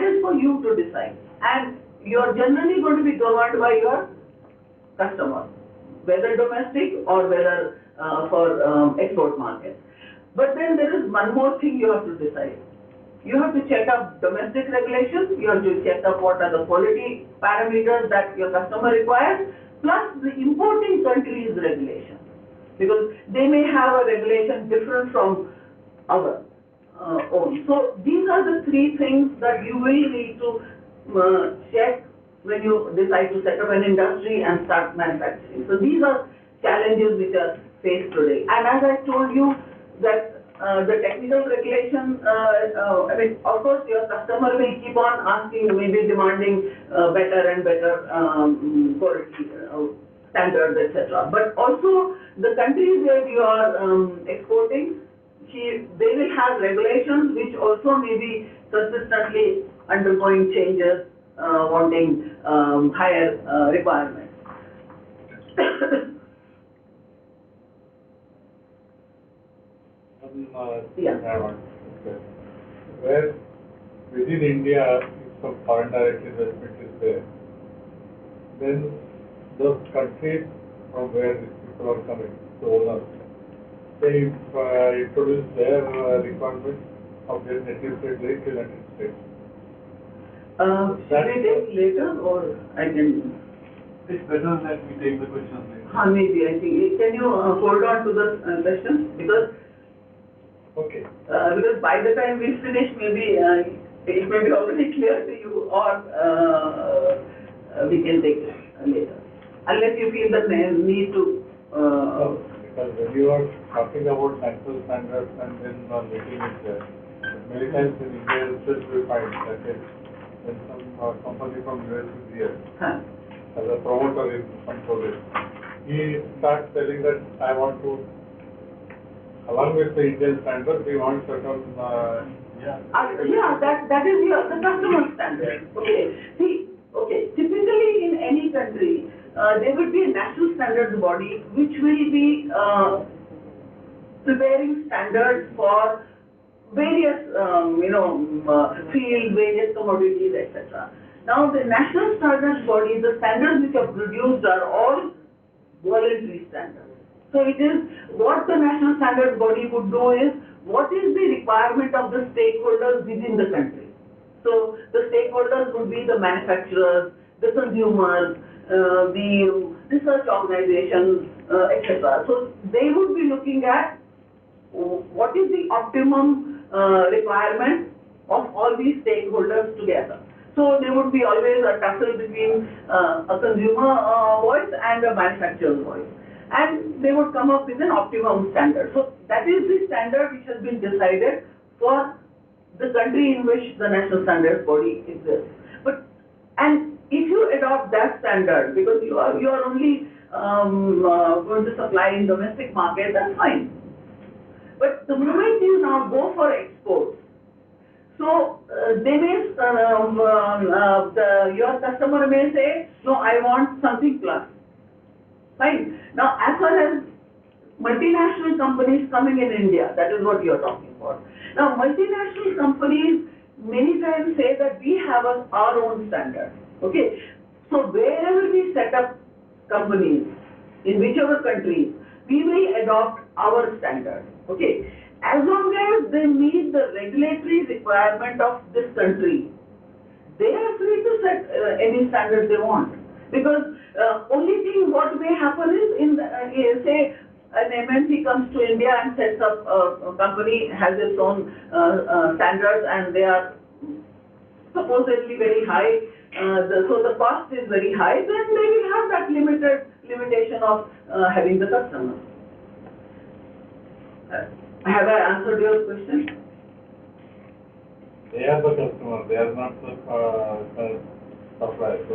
is for you to decide. And you're generally going to be governed by your customer, whether domestic or whether for export markets. But then there is one more thing you have to decide. You have to check up domestic regulations, you have to check up what are the quality parameters that your customer requires, plus the importing country's regulations. Because they may have a regulation different from our own. So these are the three things that you will need to check when you decide to set up an industry and start manufacturing. So these are challenges which are faced today. And as I told you that the technical regulation, I mean, of course, your customer will keep on asking, maybe demanding better and better quality standards, etc. But also, the countries where you are exporting, they will have regulations which also may be consistently undergoing changes, wanting higher requirements. Where within India, if some foreign direct investment is there, then those countries from where these people are coming, the owners, they introduce their requirements of their native trade like United States. Should we take later or I can? It's better that we take the questions later. Maybe, I think. Can you hold on to the questions? Because okay. Because by the time we finish, maybe it may be already clear to you, or we can take it later. Unless you feel the need to. Because when you are talking about national standards and then making it there, many times in India itself we find that when some company from US is here, as a promoter in some project, he starts telling that I want to, along with the Indian standards, we want certain that is the customer standard. Okay. See, typically in any country, there will be a national standards body which will be preparing standards for various, fields, various commodities, etc. Now, the national standards body, the standards which are produced are all voluntary standards. So it is what the national standards body would do is what is the requirement of the stakeholders within the country. So the stakeholders would be the manufacturers, the consumers, the research organizations, etc. So they would be looking at what is the optimum requirement of all these stakeholders together. So there would be always a tussle between a consumer voice and a manufacturer's voice. And they would come up with an optimum standard. So that is the standard which has been decided for the country in which the national standards body exists. And if you adopt that standard, because you are only going to supply in domestic market, that's fine. But the moment you now go for exports, so they may, your customer may say, no, I want something plus. Fine. Now, as far as multinational companies coming in India, that is what you are talking about. Now, multinational companies many times say that we have our own standard. Okay. So wherever we set up companies, in whichever countries, we will adopt our standard. Okay. As long as they meet the regulatory requirement of this country, they are free to set any standard they want. Because only thing what may happen is, say an MNC comes to India and sets up a company, has its own standards, and they are supposedly very high, so the cost is very high, then they will have that limitation of having the customer. Have I answered your question? They are the customer, they are not the supplier.